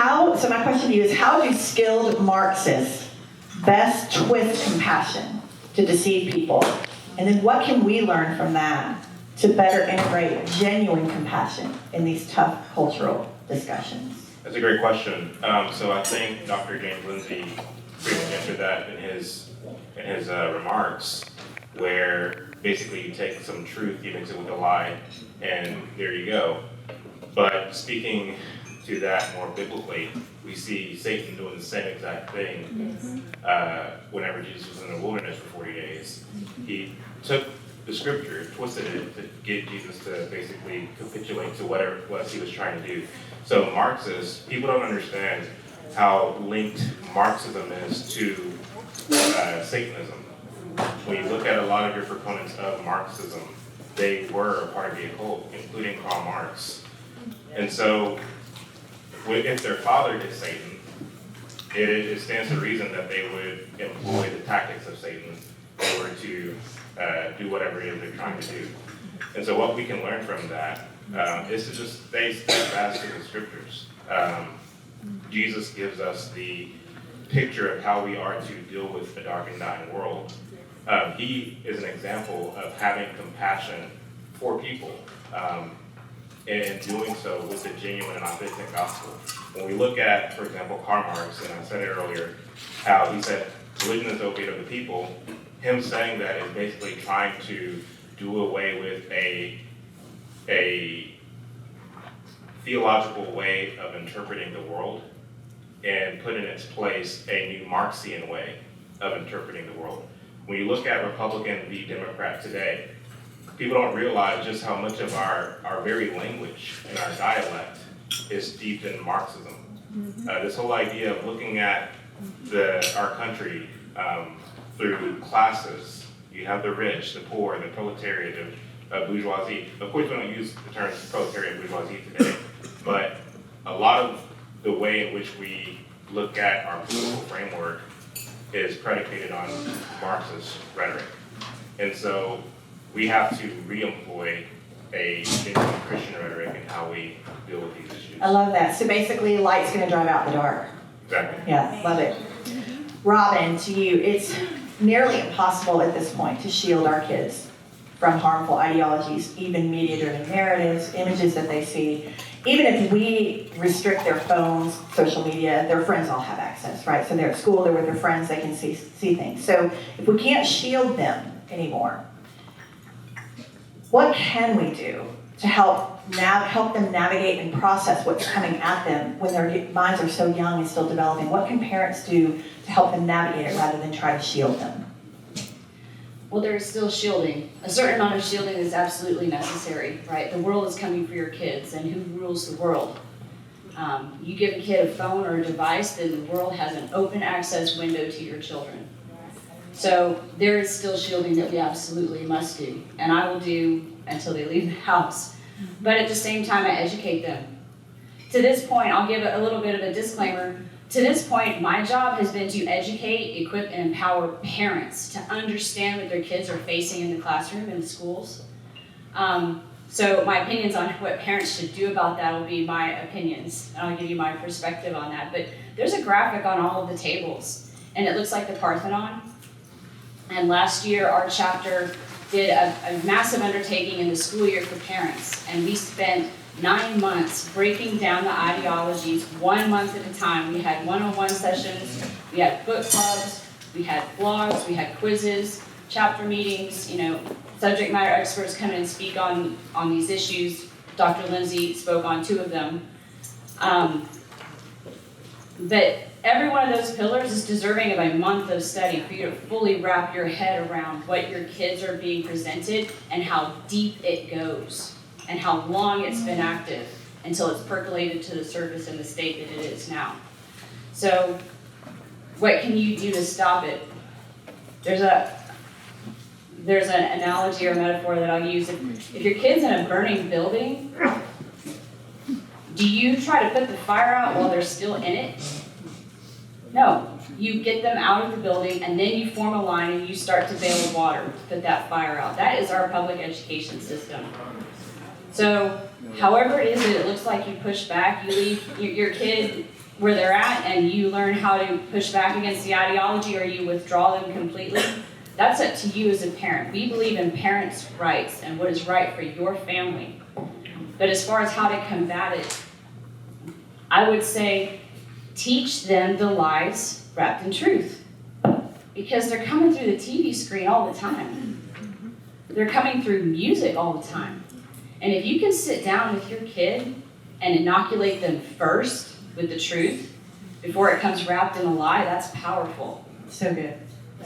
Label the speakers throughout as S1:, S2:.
S1: So my question to you is, how do skilled Marxists best twist compassion to deceive people? And then what can we learn from that to better integrate genuine compassion in these tough cultural discussions?
S2: That's a great question. So I think Dr. James Lindsay pretty much answered that in his remarks, where basically you take some truth, you mix it with a lie, and there you go. But speaking to that more biblically, we see Satan doing the same exact thing whenever Jesus was in the wilderness for 40 days. He took the scripture, twisted it to get Jesus to basically capitulate to whatever it was he was trying to do. So Marxists, people don't understand how linked Marxism is to Satanism. When you look at a lot of your proponents of Marxism, they were a part of the occult, including Karl Marx. And so, if their father is Satan, it stands to reason that they would employ the tactics of Satan in order to do whatever it is they're trying to do. And so what we can learn from that is to just stay steadfast to the scriptures. Jesus gives us the picture of how we are to deal with a dark and dying world. He is an example of having compassion for people, and doing so with the genuine and authentic gospel. When we look at, for example, Karl Marx, and I said it earlier, how he said religion is the opiate of the people, him saying that is basically trying to do away with a theological way of interpreting the world and put in its place a new Marxian way of interpreting the world. When you look at Republican v. Democrat today, people don't realize just how much of our very language and our dialect is steeped in Marxism. This whole idea of looking at our country through classes. You have the rich, the poor, the proletariat, the bourgeoisie. Of course, we don't use the terms proletariat and bourgeoisie today, but a lot of the way in which we look at our political framework is predicated on Marxist rhetoric. And so we have to re-employ a genuine Christian rhetoric in how we deal with these issues.
S1: I love that. So basically, light's going to drive out the dark.
S2: Exactly.
S1: Yeah, love it. Robin, to you, it's nearly impossible at this point to shield our kids from harmful ideologies, even media-driven narratives, images that they see. Even if we restrict their phones, social media, their friends all have access, right? So they're at school, they're with their friends, they can see things. So if we can't shield them anymore, what can we do to help them navigate and process what's coming at them when their minds are so young and still developing? What can parents do to help them navigate it rather than try to shield them?
S3: Well, there is still shielding. A certain amount of shielding is absolutely necessary, right? The world is coming for your kids, and who rules the world? You give a kid a phone or a device, then the world has an open access window to your children. So there is still shielding that we absolutely must do, and I will do until they leave the house. But at the same time, I educate them. To this point, I'll give a little bit of a disclaimer. To this point, my job has been to educate, equip, and empower parents to understand what their kids are facing in the classroom, in the schools. So my opinions on what parents should do about that will be my opinions, and I'll give you my perspective on that. But there's a graphic on all of the tables, and it looks like the Parthenon. And last year, our chapter did a massive undertaking in the school year for parents, and we spent 9 months breaking down the ideologies 1 month at a time. We had one-on-one sessions, we had book clubs, we had blogs, we had quizzes, chapter meetings, subject matter experts come in and speak on these issues. Dr. Lindsay spoke on 2 of them. But every one of those pillars is deserving of a month of study for you to fully wrap your head around what your kids are being presented and how deep it goes, and how long it's been active until it's percolated to the surface in the state that it is now. So, what can you do to stop it? There's an analogy or metaphor that I'll use. If your kid's in a burning building, do you try to put the fire out while they're still in it? No. You get them out of the building, and then you form a line and you start to bail of water to put that fire out. That is our public education system. So, however it is that it looks like you push back, you leave your kid, where they're at and you learn how to push back against the ideology or you withdraw them completely, that's up to you as a parent. We believe in parents' rights and what is right for your family. But as far as how to combat it, I would say teach them the lies wrapped in truth. Because they're coming through the TV screen all the time. They're coming through music all the time. And if you can sit down with your kid and inoculate them first with the truth before it comes wrapped in a lie, that's powerful.
S1: So good.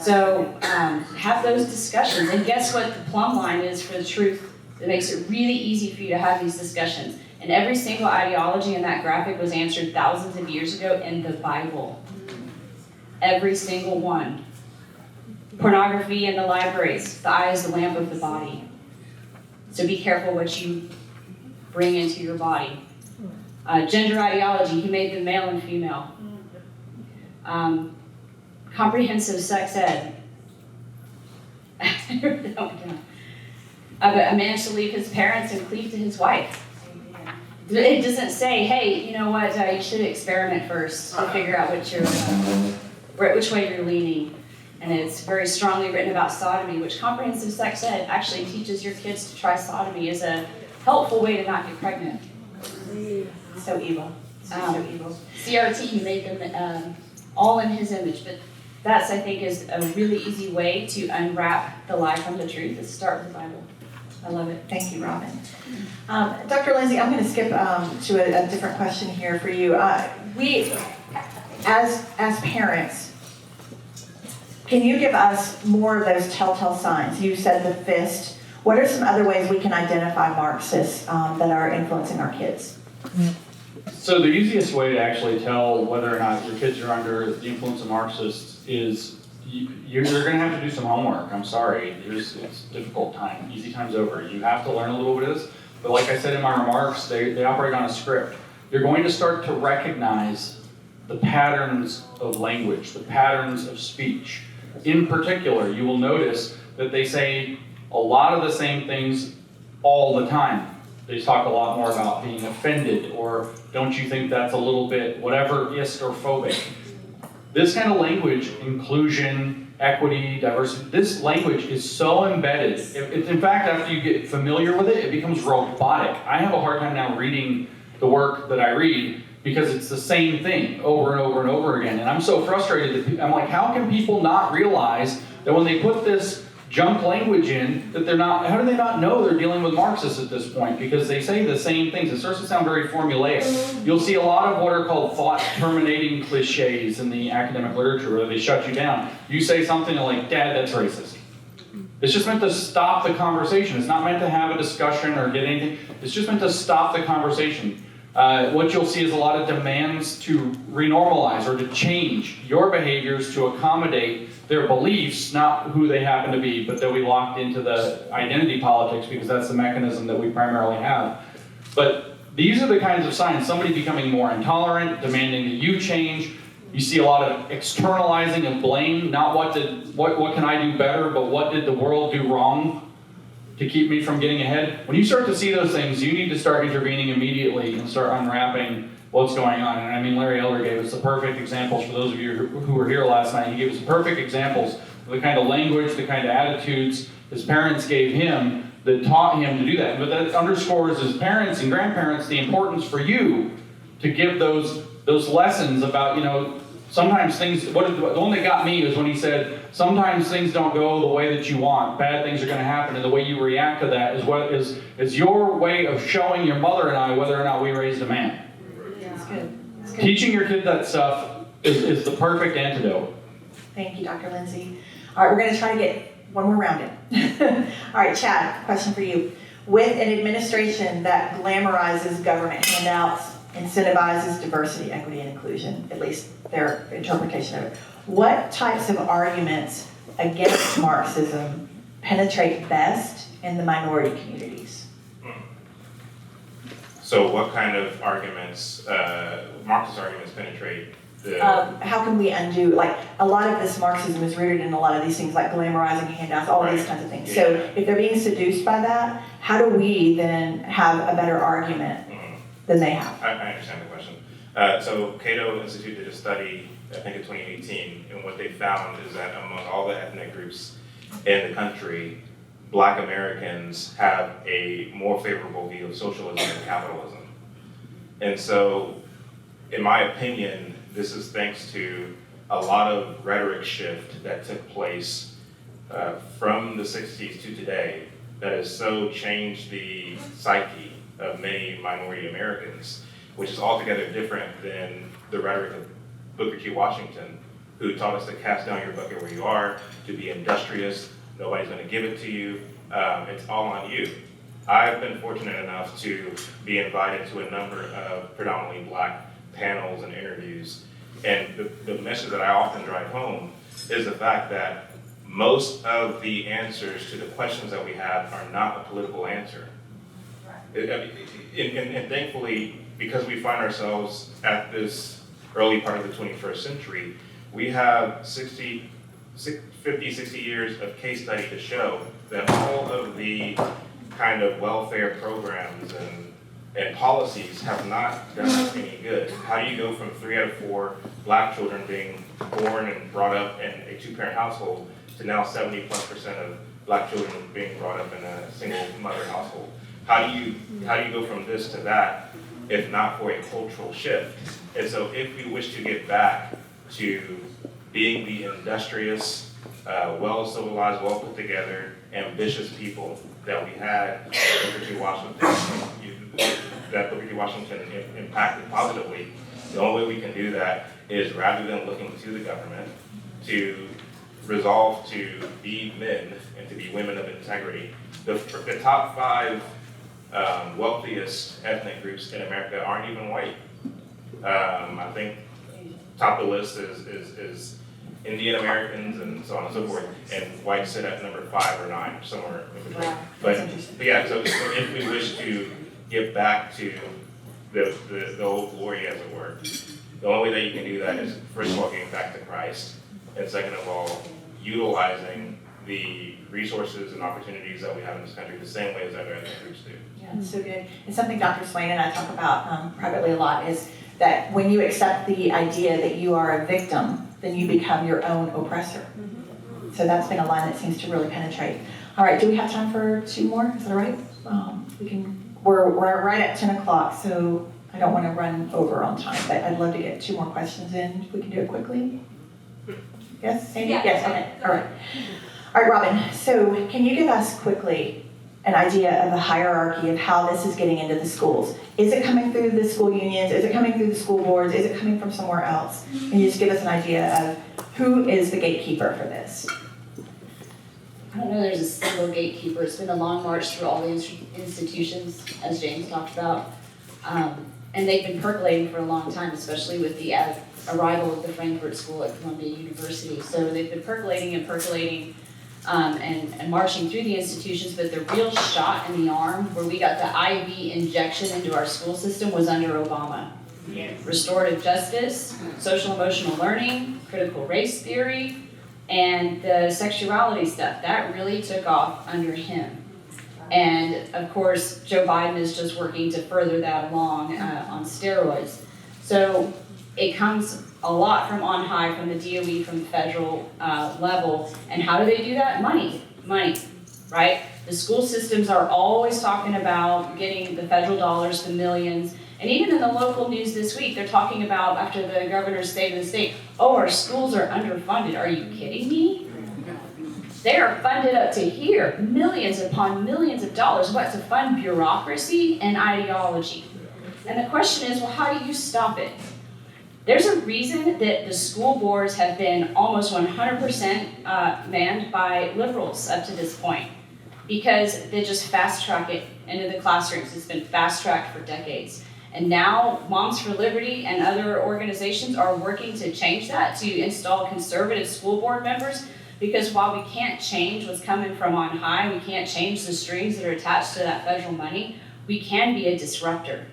S3: So have those discussions. And guess what the plumb line is for the truth that makes it really easy for you to have these discussions. And every single ideology in that graphic was answered thousands of years ago in the Bible. Every single one. Pornography in the libraries. The eye is the lamp of the body. So be careful what you bring into your body. Gender ideology, he made them male and female. Comprehensive sex ed. But a man shall leave his parents and cleave to his wife. It doesn't say, hey, you know what, you should experiment first to figure out which way you're leaning. And it's very strongly written about sodomy, which comprehensive sex ed actually teaches your kids to try sodomy as a helpful way to not get pregnant.
S1: So evil. So evil.
S3: CRT, he made them all in his image, but that's, I think, is a really easy way to unwrap the lie from the truth, is start with the Bible.
S1: I love it. Thank you, Robin. Dr. Lindsay, I'm going to skip to a different question here for you. We, as parents, can you give us more of those telltale signs? You said the fist. What are some other ways we can identify Marxists that are influencing our kids?
S4: So the easiest way to actually tell whether or not your kids are under the influence of Marxists is you're going to have to do some homework. I'm sorry. It's a difficult time. Easy time's over. You have to learn a little bit of this. But like I said in my remarks, they operate on a script. You're going to start to recognize the patterns of language, the patterns of speech. In particular, you will notice that they say a lot of the same things all the time. They talk a lot more about being offended, or don't you think that's a little bit whatever-ist or phobic. This kind of language, inclusion, equity, diversity, this language is so embedded. In fact, after you get familiar with it, it becomes robotic. I have a hard time now reading the work that I read because it's the same thing over and over and over again. And I'm so frustrated that I'm like, how can people not realize that when they put this junk language in, that they're not, how do they not know they're dealing with Marxists at this point? Because they say the same things. It starts to sound very formulaic. You'll see a lot of what are called thought-terminating cliches in the academic literature where they shut you down. You say something like, Dad, that's racist. It's just meant to stop the conversation. It's not meant to have a discussion or get anything. It's just meant to stop the conversation. What you'll see is a lot of demands to renormalize or to change your behaviors to accommodate their beliefs, not who they happen to be, but that we locked into the identity politics because that's the mechanism that we primarily have. But these are the kinds of signs. Somebody becoming more intolerant, demanding that you change. You see a lot of externalizing of blame, not what can I do better, but what did the world do wrong to keep me from getting ahead. When you start to see those things, you need to start intervening immediately and start unwrapping what's going on. And I mean, Larry Elder gave us the perfect examples for those of you who were here last night. He gave us perfect examples of the kind of language, the kind of attitudes his parents gave him that taught him to do that. But that underscores as parents and grandparents the importance for you to give those lessons about, sometimes things, the one that got me is when he said, sometimes things don't go the way that you want. Bad things are going to happen, and the way you react to that is your way of showing your mother and I whether or not we raised a man.
S1: That's good. That's good.
S4: Teaching your kid that stuff is the perfect antidote.
S1: Thank you, Dr. Lindsay. All right, we're going to try to get one more round in. All right, Chad, question for you. With an administration that glamorizes government handouts, incentivizes diversity, equity, and inclusion, at least their interpretation of it, what types of arguments against Marxism penetrate best in the minority communities?
S2: So what kind of arguments, Marxist arguments penetrate the...
S1: How can we undo, a lot of this Marxism is rooted in a lot of these things, like glamorizing handouts, all of these kinds of things. Yeah. So if they're being seduced by that, how do we then have a better argument than they have?
S2: I understand the question. So Cato Institute did a study, I think in 2018, and what they found is that among all the ethnic groups in the country, Black Americans have a more favorable view of socialism and capitalism. And so, in my opinion, this is thanks to a lot of rhetoric shift that took place from the 60s to today that has so changed the psyche of many minority Americans, which is altogether different than the rhetoric of Booker T. Washington, who taught us to cast down your bucket where you are, to be industrious, nobody's gonna give it to you, it's all on you. I've been fortunate enough to be invited to a number of predominantly Black panels and interviews, and the message that I often drive home is the fact that most of the answers to the questions that we have are not a political answer. And thankfully, because we find ourselves at this early part of the 21st century, we have 50, 60 years of case study to show that all of the kind of welfare programs and policies have not done us any good. How do you go from 3 out of 4 Black children being born and brought up in a 2-parent household to now 70+% of Black children being brought up in a single mother household? How do you go from this to that if not for a cultural shift? And so if we wish to get back to being the industrious, well-civilized, well-put-together, ambitious people that we had Booker T. Washington impacted positively, the only way we can do that is rather than looking to the government to resolve to be men and to be women of integrity. The top 5 wealthiest ethnic groups in America aren't even white. I think top of the list is Indian Americans and so on and so forth, and whites sit at number 5 or 9, somewhere in between.
S1: Wow,
S2: But
S1: that's interesting.
S2: yeah, so if we wish to get back to the old glory, as it were, the only way that you can do that is, first of all, getting back to Christ, and second of all, utilizing the resources and opportunities that we have in this country the same way as other ethnic groups do.
S1: Yeah, it's so good. And something Dr. Swain and I talk about privately a lot is that when you accept the idea that you are a victim, then you become your own oppressor. So that's been a line that seems to really penetrate. All right, do we have time for 2 more? Is that all right? We're right at 10 o'clock, so I don't want to run over on time, but I'd love to get 2 more questions in. If we can do it quickly. Yes, Sandy?
S5: Yeah,
S1: yes, okay, all right. All right, Robin, so can you give us quickly an idea of the hierarchy of how this is getting into the schools? Is it coming through the school unions? Is it coming through the school boards? Is it coming from somewhere else? Can you just give us an idea of who is the gatekeeper for this?
S3: I don't know there's a single gatekeeper. It's been a long march through all the institutions, as James talked about. And they've been percolating for a long time, especially with the arrival of the Frankfurt School at Columbia University. So they've been percolating and marching through the institutions, but the real shot in the arm where we got the IV injection into our school system was under Obama. Restorative justice, social emotional learning, critical race theory, and the sexuality stuff, that really took off under him. And of course, Joe Biden is just working to further that along on steroids. So it comes a lot from on high, from the DOE, from the federal level. And how do they do that? Money, right? The school systems are always talking about getting the federal dollars, the millions. And even in the local news this week, they're talking about, after the governor's state of the state, oh, our schools are underfunded. Are you kidding me? They are funded up to here, millions upon millions of dollars. What, to fund bureaucracy and ideology? And the question is, well, how do you stop it? There's a reason that the school boards have been almost 100% manned by liberals up to this point, because they just fast track it into the classrooms. It's been fast tracked for decades. And now Moms for Liberty and other organizations are working to change that, to install conservative school board members, because while we can't change what's coming from on high, we can't change the strings that are attached to that federal money, we can be a disruptor.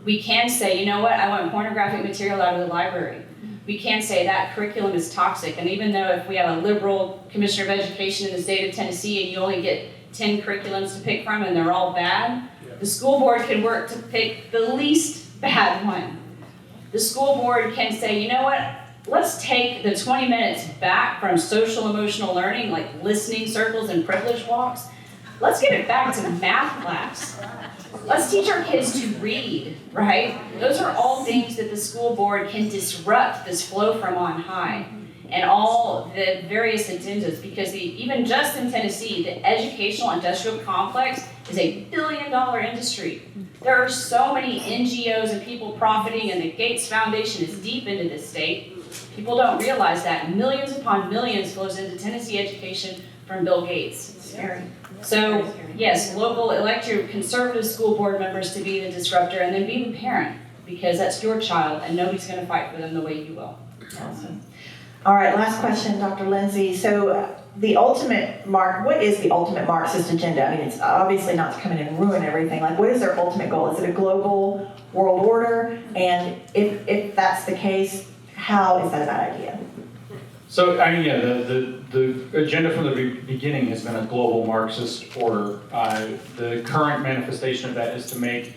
S3: We can say, you know what, I want pornographic material out of the library. We can say that curriculum is toxic, and even though if we have a liberal commissioner of education in the state of Tennessee and you only get 10 curriculums to pick from and they're all bad, the school board can work to pick the least bad one. the school board can say, you know what, let's take the 20 minutes back from social emotional learning, like listening circles and privilege walks. Let's get it back to math class. Let's teach our kids to read, right? Those are all things that the school board can disrupt this flow from on high and all the various agendas, because even just in Tennessee, the educational industrial complex is a $1 billion industry. There are so many NGOs and people profiting, and the Gates Foundation is deep into this state. People don't realize that millions upon millions flows into Tennessee education from Bill Gates.
S1: Scary.
S3: So, yes, local, elect your conservative school board members to be the disruptor, and then be the parent, because that's your child, and nobody's going to fight for them the way you will.
S1: Awesome. All right, last question, Dr. Lindsay. So what is the ultimate Marxist agenda? I mean, it's obviously not to come in and ruin everything. Like, what is their ultimate goal? Is it a global world order? And if that's the case, how is that a bad idea?
S4: So, I mean, yeah, the agenda from the beginning has been a global Marxist order. The current manifestation of that is to make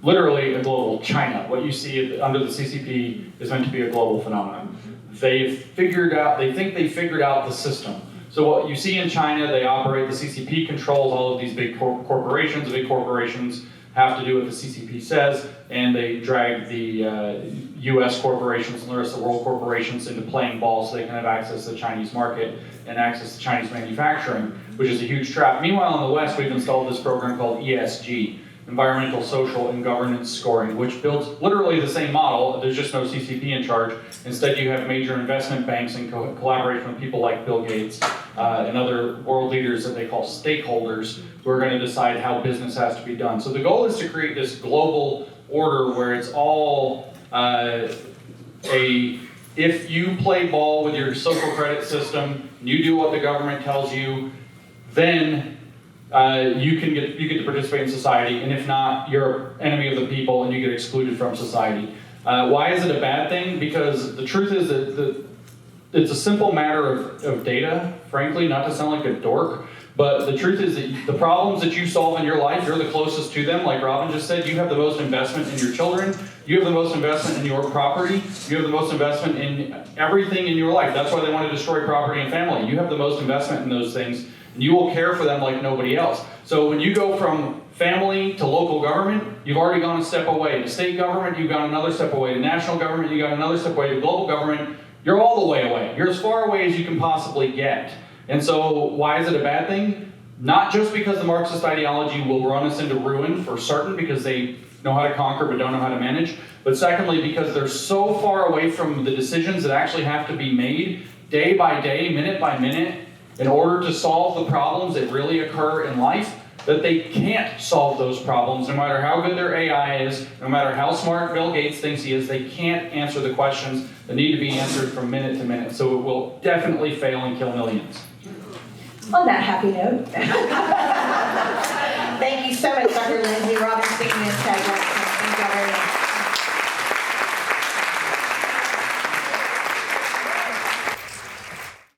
S4: literally a global China. What you see under the CCP is meant to be a global phenomenon. They think they figured out the system. So what you see in China, they operate, the CCP controls all of these big corporations. The big corporations have to do what the CCP says, and they drag the US corporations and the rest of the world corporations into playing ball so they can have access to the Chinese market and access to Chinese manufacturing, which is a huge trap. Meanwhile, in the West, we've installed this program called ESG, Environmental, Social, and Governance Scoring, which builds literally the same model. There's just no CCP in charge. Instead, you have major investment banks in collaboration with people like Bill Gates and other world leaders that they call stakeholders, who are going to decide how business has to be done. So the goal is to create this global order where it's all if you play ball with your social credit system, you do what the government tells you, then you get to participate in society, and if not, you're an enemy of the people and you get excluded from society. Why is it a bad thing? Because the truth is that it's a simple matter of data, frankly, not to sound like a dork, but the truth is that the problems that you solve in your life, you're the closest to them. Like Robin just said, you have the most investment in your children, you have the most investment in your property, you have the most investment in everything in your life. That's why they want to destroy property and family. You have the most investment in those things, and you will care for them like nobody else. So when you go from family to local government, you've already gone a step away. To state government, you've gone another step away. To national government, you've gone another step away. To global government, you're all the way away. You're as far away as you can possibly get. And so why is it a bad thing? Not just because the Marxist ideology will run us into ruin for certain, because they know how to conquer but don't know how to manage, but secondly, because they're so far away from the decisions that actually have to be made day by day, minute by minute, in order to solve the problems that really occur in life, that they can't solve those problems, no matter how good their AI is, no matter how smart Bill Gates thinks he is. They can't answer the questions that need to be answered from minute to minute. So it will definitely fail and kill millions.
S1: On that happy note, thank you so much, Dr. Lindsay, Robin.